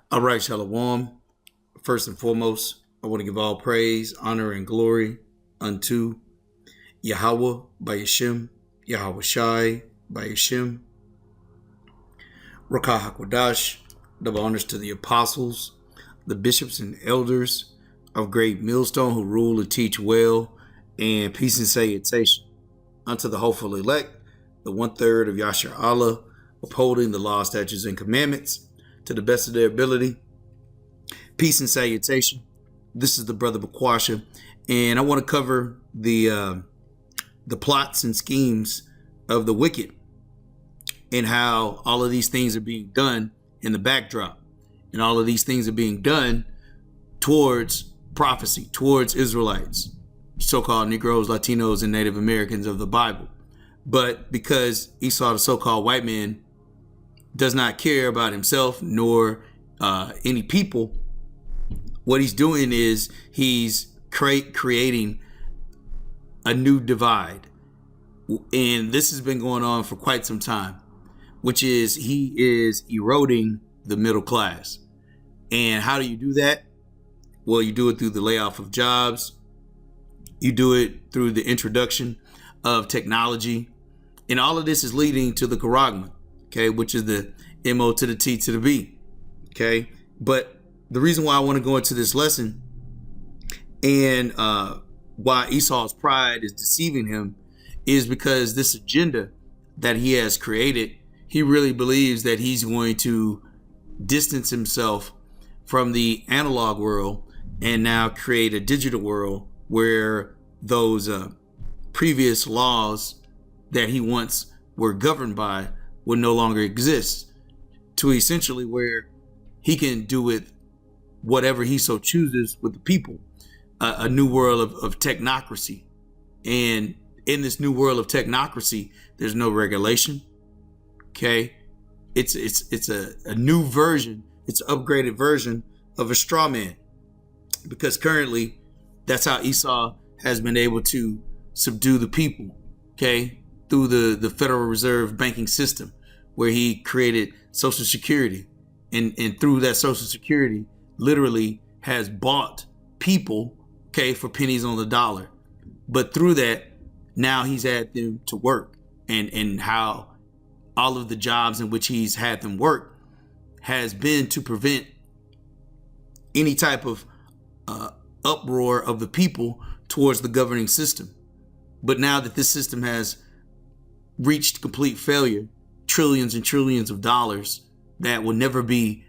All right, Shalom. First and foremost, I want to give all praise, honor, and glory unto Yahweh by Yashim, Yahweh Shai by Yashim, Rakah HaKodash, double honors to the apostles, the bishops and elders of Great Millstone who rule and teach well, and peace and salutation unto the hopeful elect, the 1/3 of Yashar Allah, upholding the law, statutes, and commandments to the best of their ability. Peace and salutation. This is the brother Bakwasha, and I want to cover the plots and schemes of the wicked and how all of these things are being done in the backdrop, and all of these things are being done towards prophecy, towards Israelites, so-called Negroes, Latinos, and Native Americans of the Bible. But because Esau, the so-called white man, does not care about himself nor any people, what he's doing is he's creating a new divide. And this has been going on for quite some time, which is he is eroding the middle class. And how do you do that? Well, you do it through the layoff of jobs. You do it through the introduction of technology. And all of this is leading to the Charagma, okay, which is the MO to the T to the B, okay? But the reason why I want to go into this lesson and why Esau's pride is deceiving him is because this agenda that he has created, he really believes that he's going to distance himself from the analog world and now create a digital world where those previous laws that he once were governed by will no longer exist, to essentially where he can do with whatever he so chooses with the people, a new world of technocracy. And in this new world of technocracy, there's no regulation. Okay, it's a new version, it's an upgraded version of a straw man, because currently that's how Esau has been able to subdue the people, okay, through the Federal Reserve banking system, where he created Social Security, and through that Social Security literally has bought people, okay, for pennies on the dollar. But through that, now he's had them to work, and how all of the jobs in which he's had them work has been to prevent any type of uproar of the people towards the governing system. But now that this system has reached complete failure, trillions and trillions of dollars that will never be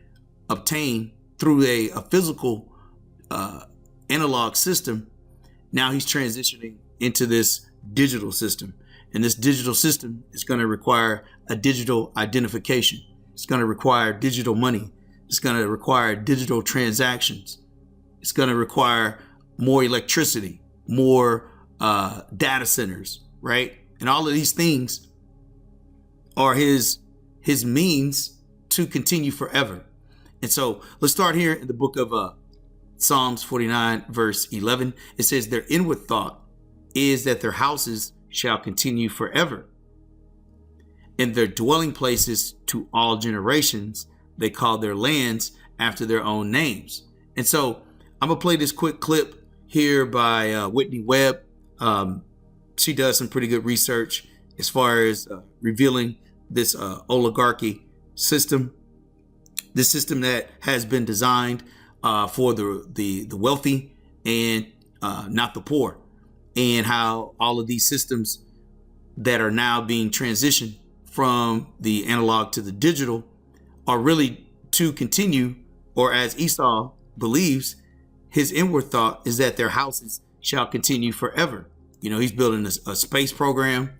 obtained through a physical analog system, now he's transitioning into this digital system. And this digital system is going to require a digital identification. It's going to require digital money. It's going to require digital transactions. It's going to require more electricity, more data centers, right? And all of these things are his means to continue forever. And so let's start here in the book of Psalms 49, verse 11. It says, their inward thought is that their houses shall continue forever, and their dwelling places to all generations. They call their lands after their own names. And so I'm gonna play this quick clip here by Whitney Webb. She does some pretty good research as far as revealing this oligarchy system, this system that has been designed for the wealthy and not the poor, and how all of these systems that are now being transitioned from the analog to the digital are really to continue, or as Esau believes, his inward thought is that their houses shall continue forever. You know, he's building a space program.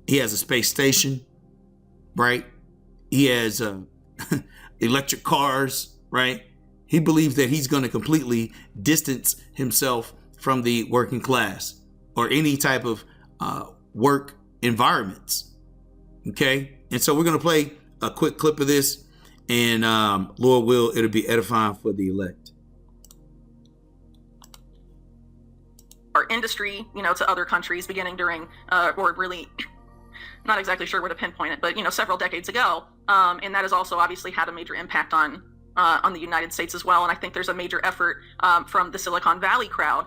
He has a space station, right? He has electric cars, right? He believes that he's going to completely distance himself from the working class or any type of work environments. Okay. And so we're going to play a quick clip of this, and Lord will, it'll be edifying for the elect. Our industry, to other countries beginning during, or really not exactly sure where to pinpoint it, but, several decades ago. And that has also obviously had a major impact on on the United States as well. And I think there's a major effort from the Silicon Valley crowd,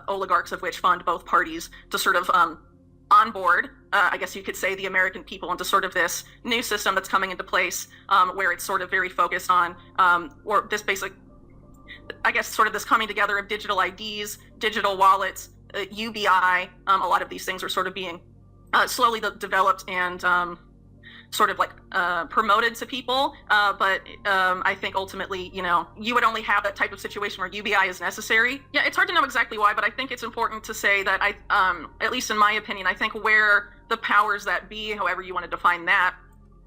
oligarchs of which fund both parties, to sort of onboard, I guess you could say, the American people into sort of this new system that's coming into place, where it's sort of very focused on, or this basic, I guess, sort of this coming together of digital IDs, digital wallets, UBI. A lot of these things are sort of being slowly developed and sort of like promoted to people. But I think ultimately, you would only have that type of situation where UBI is necessary. Yeah, it's hard to know exactly why, but I think it's important to say that at least in my opinion, I think where the powers that be, however you want to define that,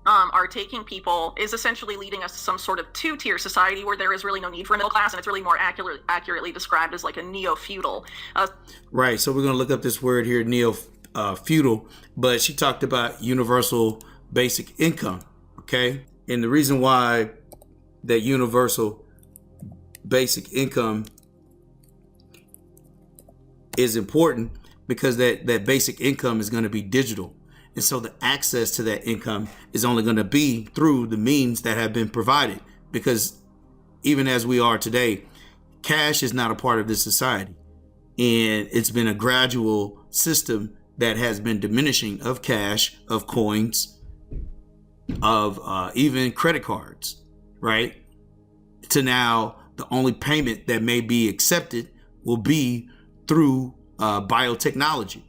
are taking people is essentially leading us to some sort of two-tier society where there is really no need for a middle class, and it's really more accurately described as like a neo-feudal. Right. So we're going to look up this word here, neo-feudal, but she talked about universal basic income. Okay. And the reason why that universal basic income is important, because that basic income is going to be digital. And so the access to that income is only going to be through the means that have been provided, because even as we are today, cash is not a part of this society. And it's been a gradual system that has been diminishing of cash, of coins, of even credit cards, right? To now, the only payment that may be accepted will be through biotechnology.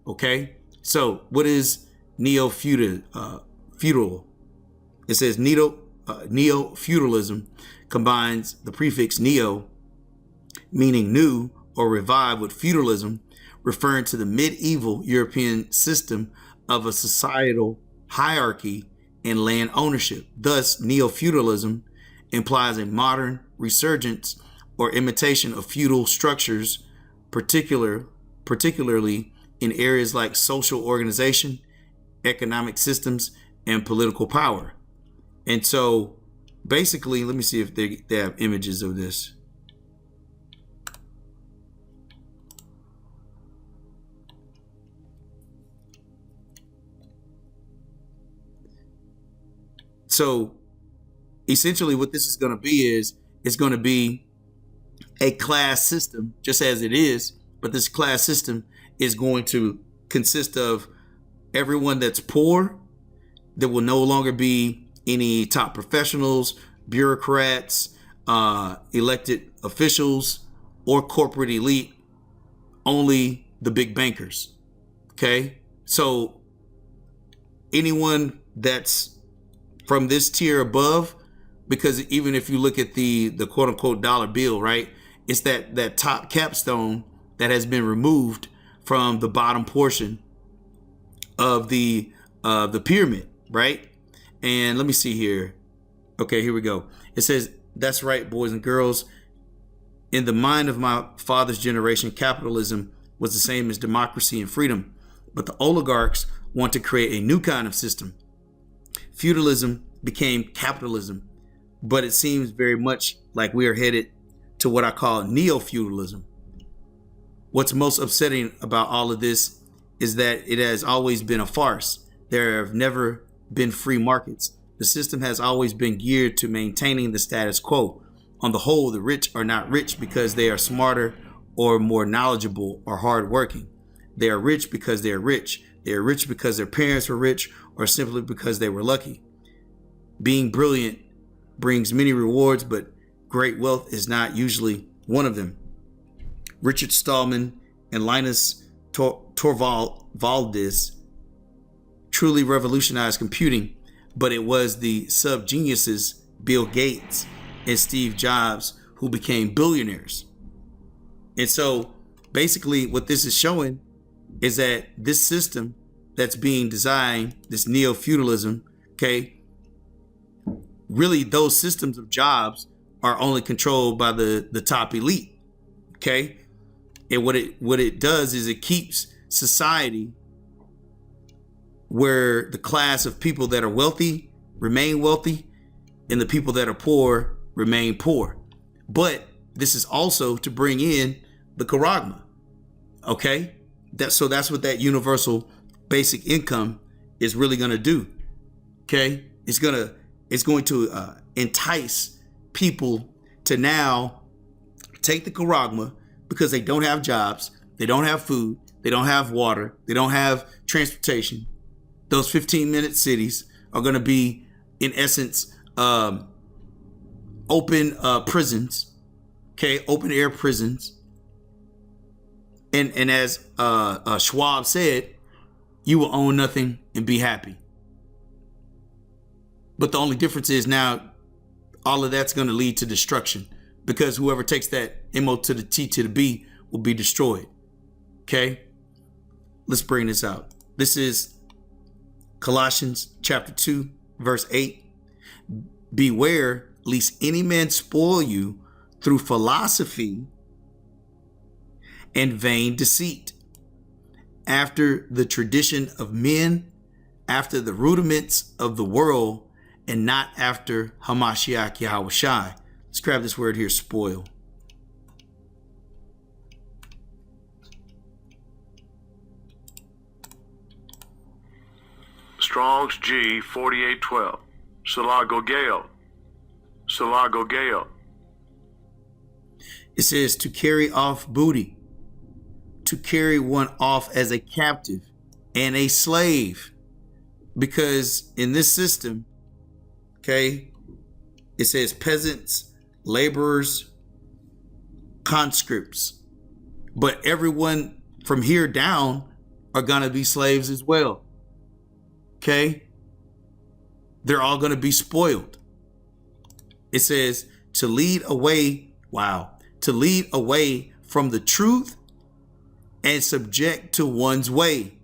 Okay. So what is neo-feudal? Feudal. It says neo-feudalism combines the prefix neo, meaning new or revive, with feudalism, referring to the medieval European system of a societal hierarchy and land ownership. Thus, neo-feudalism implies a modern resurgence or imitation of feudal structures, particularly in areas like social organization, economic systems, and political power. And so basically, let me see if they have images of this. So essentially what this is going to be is it's going to be a class system, just as it is, but this class system is going to consist of everyone that's poor. There will no longer be any top professionals, bureaucrats, elected officials, or corporate elite, only the big bankers. Okay. So anyone that's from this tier above, because even if you look at the quote unquote dollar bill, right, it's that top capstone that has been removed from the bottom portion of the pyramid, right? And let me see here. Okay, here we go. It says, that's right, boys and girls. In the mind of my father's generation, capitalism was the same as democracy and freedom. But the oligarchs want to create a new kind of system. Feudalism became capitalism, but it seems very much like we are headed to what I call neo-feudalism. What's most upsetting about all of this is that it has always been a farce. There have never been free markets. The system has always been geared to maintaining the status quo. On the whole, the rich are not rich because they are smarter or more knowledgeable or hardworking. They are rich because they are rich. They are rich because their parents were rich, or simply because they were lucky. Being brilliant brings many rewards, but great wealth is not usually one of them. Richard Stallman and Linus Torvalds truly revolutionized computing, but it was the sub-geniuses, Bill Gates and Steve Jobs, who became billionaires. And so basically what this is showing is that this system that's being designed, this neo-feudalism, okay, really those systems of jobs are only controlled by the top elite, okay? And what it does is it keeps society where the class of people that are wealthy remain wealthy and the people that are poor remain poor. But this is also to bring in the charagma, okay? So that's what that universal basic income is really going to do, okay? It's going to entice people to now take the charagma because they don't have jobs, they don't have food, they don't have water, they don't have transportation. Those 15-minute cities are going to be, in essence, open prisons, okay, open air prisons. And as Schwab said, you will own nothing and be happy. But the only difference is now all of that's going to lead to destruction, because whoever takes that MO to the T to the B will be destroyed. Okay, let's bring this out. This is Colossians chapter 2, verse 8. Beware lest any man spoil you through philosophy and vain deceit, after the tradition of men, after the rudiments of the world, and not after Hamashiach Yahushai. Let's grab this word here, spoil. Strong's G 4812. Salagogeo. Salagogeo. It says to carry off booty, to carry one off as a captive and a slave. Because in this system, okay, it says peasants, laborers, conscripts. But everyone from here down are going to be slaves as well. Okay? They're all going to be spoiled. It says to lead away, to lead away from the truth and subject to one's way.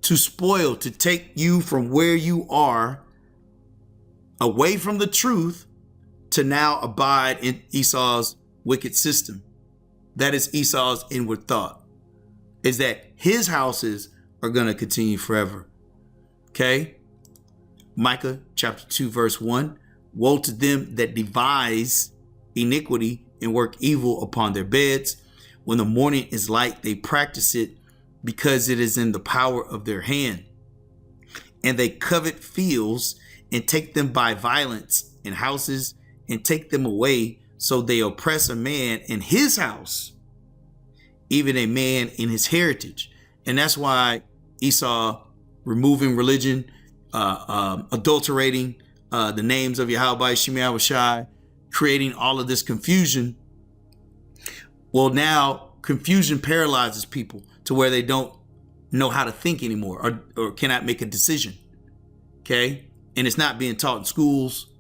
To spoil, to take you from where you are away from the truth to now abide in Esau's wicked system. That is Esau's inward thought, is that his houses are going to continue forever. Okay? Micah chapter 2, verse 1. Woe to them that devise iniquity and work evil upon their beds. When the morning is light, they practice it, because it is in the power of their hand. And they covet fields and take them by violence, and houses and take them away. So they oppress a man in his house, even a man in his heritage. And that's why Esau removing religion, adulterating the names of Yahweh Shem Yahushai, creating all of this confusion. Well, now confusion paralyzes people to where they don't know how to think anymore, or cannot make a decision. Okay? And it's not being taught in schools.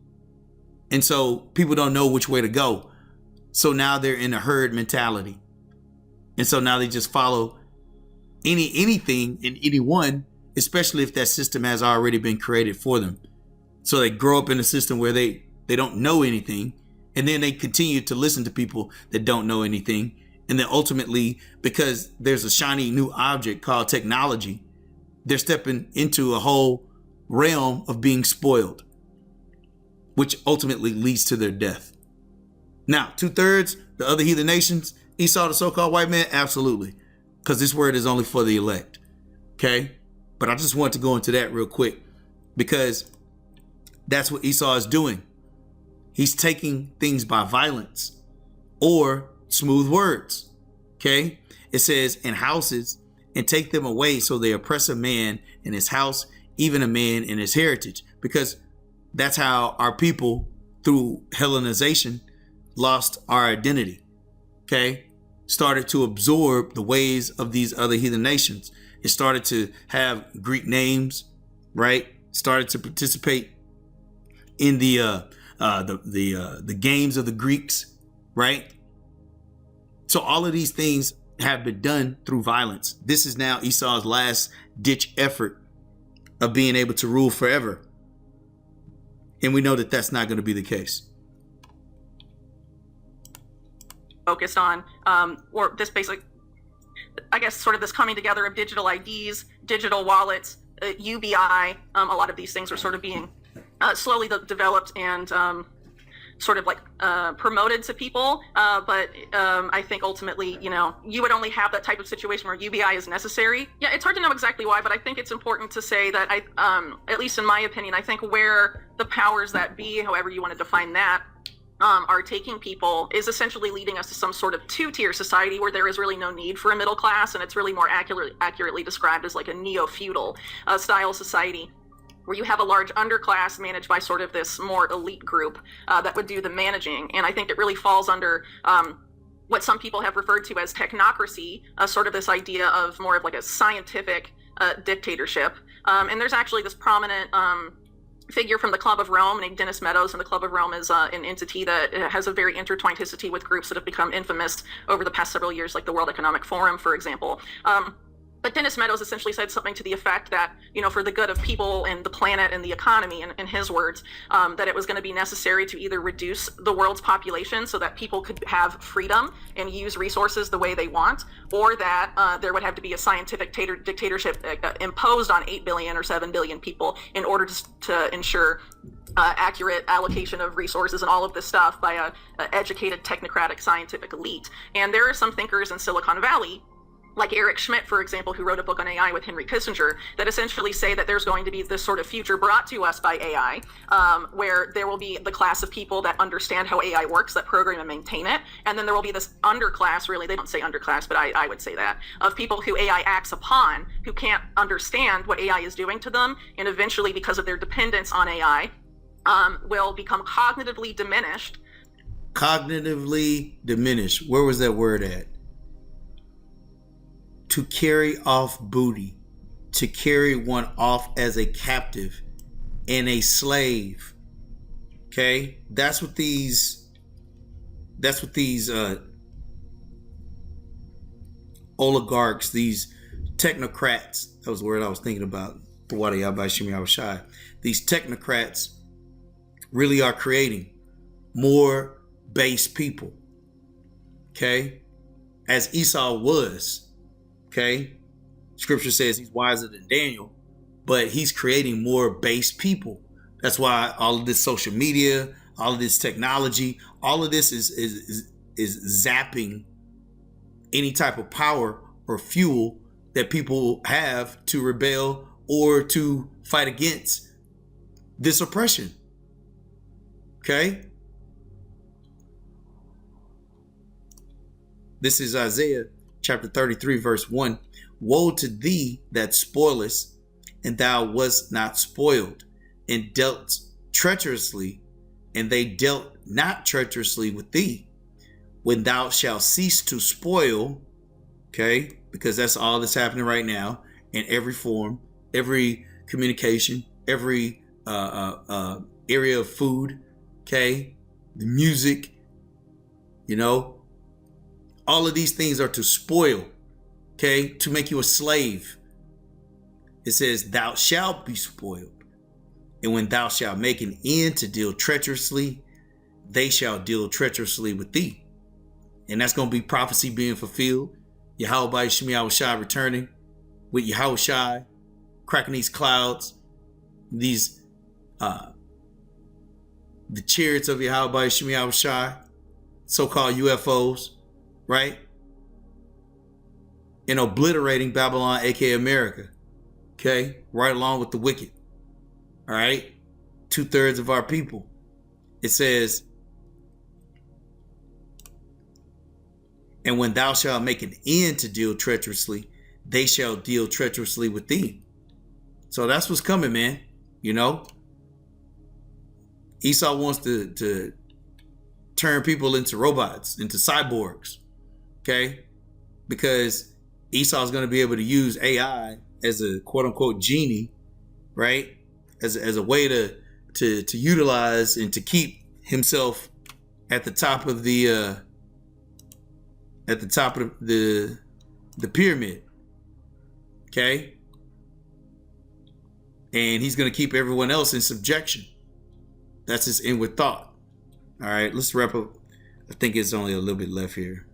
And so people don't know which way to go. So now they're in a herd mentality. And so now they just follow anything and anyone, especially if that system has already been created for them. So they grow up in a system where they don't know anything. And then they continue to listen to people that don't know anything. And then ultimately, because there's a shiny new object called technology, they're stepping into a whole realm of being spoiled, which ultimately leads to their death. Now, 2/3, the other heathen nations, Esau, the so-called white man, absolutely. Because this word is only for the elect. Okay? But I just want to go into that real quick, because that's what Esau is doing. He's taking things by violence or smooth words. Okay? It says, in houses, and take them away, so they oppress a man in his house, even a man in his heritage. Because that's how our people, through Hellenization, lost our identity. Okay? Started to absorb the ways of these other heathen nations. It started to have Greek names, right? Started to participate in the games of the Greeks, right? So all of these things have been done through violence. This is now Esau's last ditch effort of being able to rule forever. And we know that that's not going to be the case. Focused on, or this basic, I guess, sort of this coming together of digital IDs, digital wallets, UBI. A lot of these things are sort of being slowly developed and sort of like promoted to people. But I think ultimately, you would only have that type of situation where UBI is necessary. Yeah, it's hard to know exactly why, but I think it's important to say that at least in my opinion, I think where the powers that be, however you want to define that, are taking people is essentially leading us to some sort of two-tier society where there is really no need for a middle class, and it's really more accurately described as like a neo-feudal style society, where you have a large underclass managed by sort of this more elite group that would do the managing. And I think it really falls under what some people have referred to as technocracy, sort of this idea of more of like a scientific dictatorship. And there's actually this prominent figure from the Club of Rome named Dennis Meadows, and the Club of Rome is an entity that has a very intertwined history with groups that have become infamous over the past several years, like the World Economic Forum, for example. But Dennis Meadows essentially said something to the effect that, for the good of people and the planet and the economy, in his words, that it was going to be necessary to either reduce the world's population so that people could have freedom and use resources the way they want, or that there would have to be a scientific dictatorship imposed on 8 billion or 7 billion people in order to ensure accurate allocation of resources and all of this stuff by a educated, technocratic, scientific elite. And there are some thinkers in Silicon Valley, like Eric Schmidt, for example, who wrote a book on AI with Henry Kissinger, that essentially say that there's going to be this sort of future brought to us by AI, where there will be the class of people that understand how AI works, that program and maintain it, and then there will be this underclass, really, they don't say underclass, but I would say that, of people who AI acts upon, who can't understand what AI is doing to them, and eventually, because of their dependence on AI, will become cognitively diminished. Cognitively diminished. Where was that word at? To carry off booty, to carry one off as a captive and a slave. Okay, that's what these oligarchs, these technocrats, that was the word I was thinking about. These technocrats really are creating more base people. Okay, as Esau was. Okay, scripture says he's wiser than Daniel, but he's creating more base people. That's why all of this social media, all of this technology, all of this is zapping any type of power or fuel that people have to rebel or to fight against this oppression. Okay, this is Isaiah chapter 33, verse 1. Woe to thee that spoilest, and thou wast not spoiled, and dealt treacherously, and they dealt not treacherously with thee. When thou shalt cease to spoil, okay, because that's all that's happening right now in every form, every communication, every area of food, okay, the music, all of these things are to spoil, okay, to make you a slave. It says, thou shalt be spoiled. And when thou shalt make an end to deal treacherously, they shall deal treacherously with thee. And that's going to be prophecy being fulfilled. Yahweh Shemi Yahushai returning with Yahushai, cracking these clouds, these, the chariots of Yahweh Shemi Yahushai, so-called UFOs. Right? And obliterating Babylon, aka America. Okay? Right along with the wicked. All right? 2/3 of our people. It says, and when thou shalt make an end to deal treacherously, they shall deal treacherously with thee. So that's what's coming, man. Esau wants to turn people into robots, into cyborgs. Okay, because Esau is going to be able to use AI as a quote unquote genie, right? As a way to utilize and to keep himself at the top of the pyramid. Okay, and he's going to keep everyone else in subjection. That's his inward thought. All right, let's wrap up. I think it's only a little bit left here.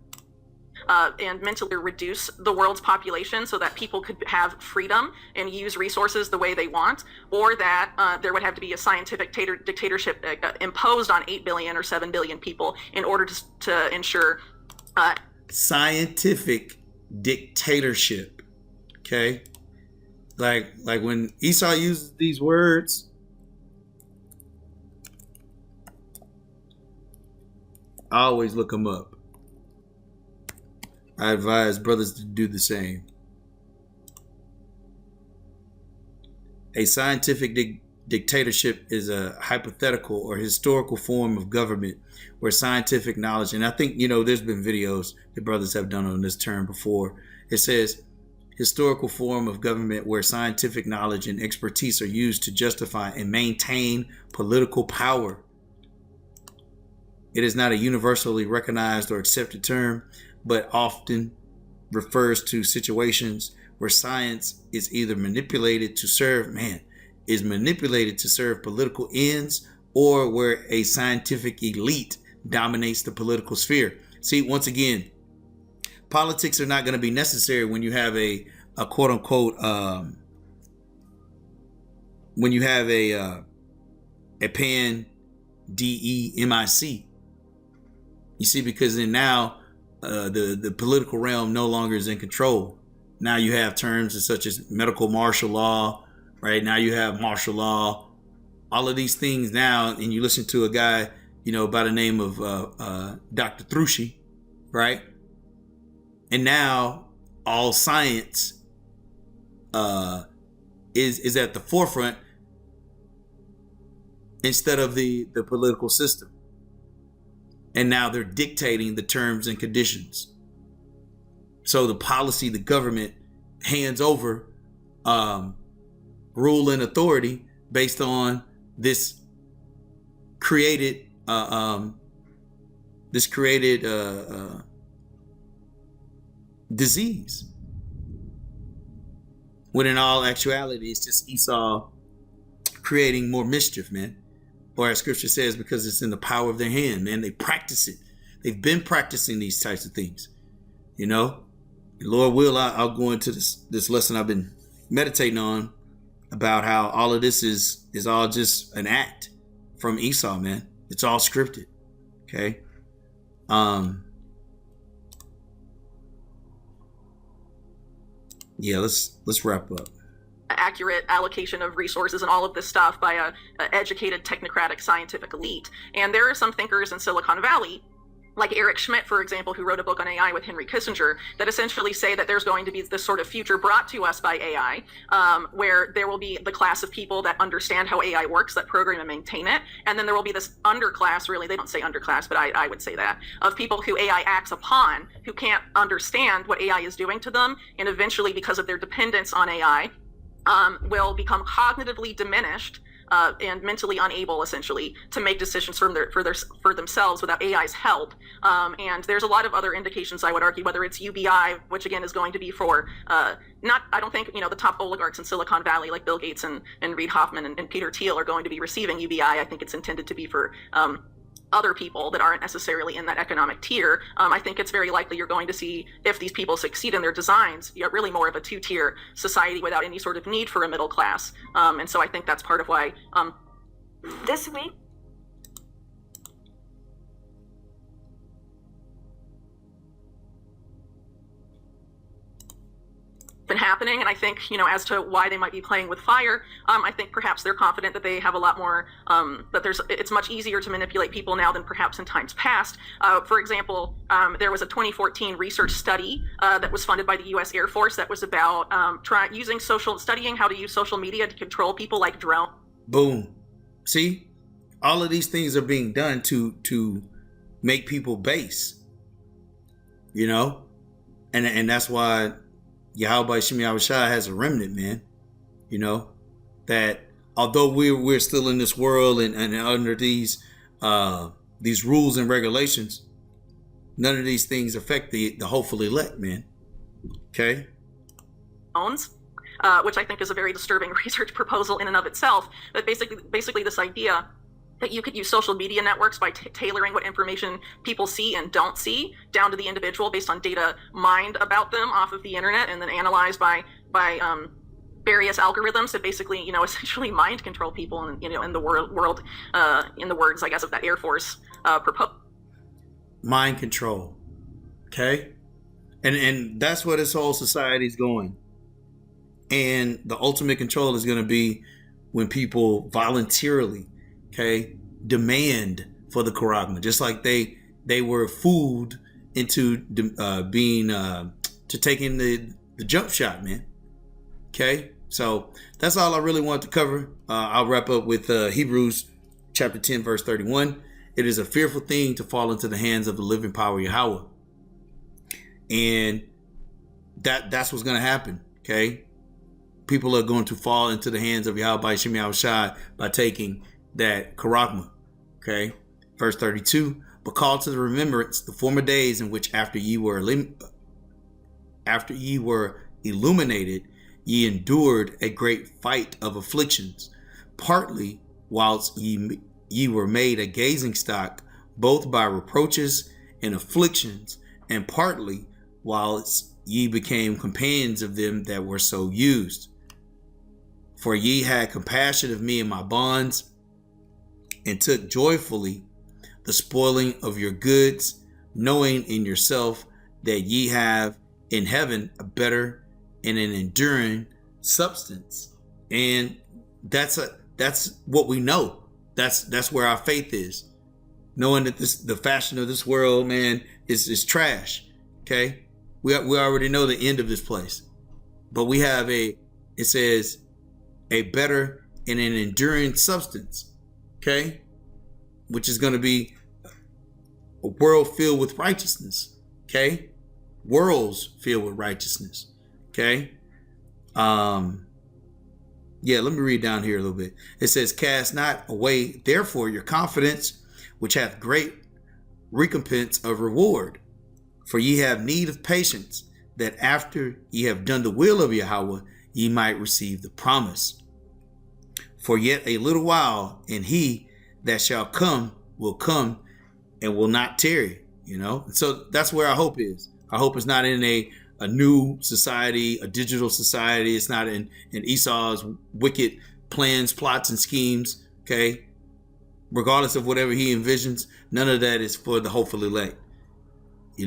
and mentally reduce the world's population so that people could have freedom and use resources the way they want, or that there would have to be a scientific dictatorship imposed on 8 billion or 7 billion people in order to ensure scientific dictatorship. Okay, like when Esau uses these words, I always look them up. I advise brothers to do the same. A scientific dictatorship is a hypothetical or historical form of government where scientific knowledge, and I think, there's been videos that brothers have done on this term before. It says historical form of government where scientific knowledge and expertise are used to justify and maintain political power. It is not a universally recognized or accepted term, but often refers to situations where science is either manipulated to serve political ends, or where a scientific elite dominates the political sphere. See, once again, politics are not going to be necessary when you have a quote unquote when you have a pan DEMIC. You see, because then now the political realm no longer is in control. Now you have terms such as medical martial law, right? Now you have martial law, all of these things now, and you listen to a guy, by the name of Dr. Trucci, right? And now all science is at the forefront instead of the political system. And now they're dictating the terms and conditions. So the policy, the government hands over rule and authority based on this created disease. When in all actuality, it's just Esau creating more mischief, man. Or as scripture says, because it's in the power of their hand, man. They practice it. They've been practicing these types of things, And Lord will, I'll go into this lesson I've been meditating on about how all of this is all just an act from Esau, man. It's all scripted. Okay. Yeah, let's wrap up. Accurate allocation of resources and all of this stuff by a educated, technocratic, scientific elite. And there are some thinkers in Silicon Valley, like Eric Schmidt, for example, who wrote a book on AI with Henry Kissinger, that essentially say that there's going to be this sort of future brought to us by AI, where there will be the class of people that understand how AI works, that program and maintain it. And then there will be this underclass, really, they don't say underclass, but I would say that, of people who AI acts upon, who can't understand what AI is doing to them. And eventually, because of their dependence on AI, will become cognitively diminished and mentally unable, essentially, to make decisions for themselves without AI's help. And there's a lot of other indications, I would argue, whether it's UBI, which again is going to be for I don't think the top oligarchs in Silicon Valley like Bill Gates and Reid Hoffman and Peter Thiel are going to be receiving UBI. I think it's intended to be for other people that aren't necessarily in that economic tier. I think it's very likely you're going to see, if these people succeed in their designs, you're really more of a two-tier society without any sort of need for a middle class. And so I think that's part of why this week been happening. And I think, as to why they might be playing with fire, I think perhaps they're confident that they have a lot more, it's much easier to manipulate people now than perhaps in times past. For example, there was a 2014 research study that was funded by the U.S. Air Force that was about studying how to use social media to control people like drones. Boom. See, all of these things are being done to make people base, and that's why Yahweh Shem Yahushua has a remnant, man. That although we're still in this world and under these rules and regulations, none of these things affect the hopeful elect, man. Okay. Which I think is a very disturbing research proposal in and of itself. But basically this idea that you could use social media networks by tailoring what information people see and don't see down to the individual based on data mined about them off of the internet and then analyzed by various algorithms that basically, essentially mind control people and, in the world, in the words, I guess, of that Air Force proposal. Mind control. Okay? And that's where this whole society is going. And the ultimate control is going to be when people voluntarily, okay, demand for the charagma, just like they were fooled into being to taking the jump shot, man. Okay, so that's all I really want to cover. I'll wrap up with Hebrews chapter 10, verse 31. It is a fearful thing to fall into the hands of the living power Yahweh, and that's what's going to happen. Okay, people are going to fall into the hands of Yahweh by Shem Yahushai by taking that charagma. Okay, verse 32. But call to the remembrance the former days in which after ye were illuminated, ye endured a great fight of afflictions, partly whilst ye were made a gazing stock, both by reproaches and afflictions, and partly whilst ye became companions of them that were so used. For ye had compassion of me in my bonds, and took joyfully the spoiling of your goods, knowing in yourself that ye have in heaven a better and an enduring substance. And that's what we know. That's where our faith is. Knowing that the fashion of this world, man, is trash. Okay? We already know the end of this place. But we have it says a better and an enduring substance. Okay? Which is going to be a world filled with righteousness. Okay? Worlds filled with righteousness. Okay? Let me read down here a little bit. It says, cast not away, therefore, your confidence, which hath great recompense of reward. For ye have need of patience, that after ye have done the will of Yahweh, ye might receive the promise. For yet a little while, and he that shall come will come and will not tarry, So that's where our hope is. Our hope is not in a new society, a digital society. It's not in Esau's wicked plans, plots, and schemes, okay? Regardless of whatever he envisions, none of that is for the hopeful elect.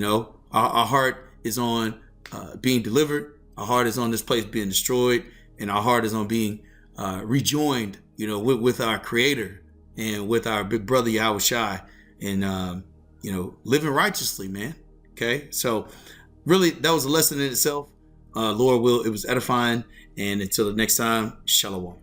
Our heart is on being delivered. Our heart is on this place being destroyed. And our heart is on being rejoined, with our Creator and with our big brother Yahushai, and living righteously, man. Okay, so really that was a lesson in itself. Lord will, it was edifying. And until the next time, shalom.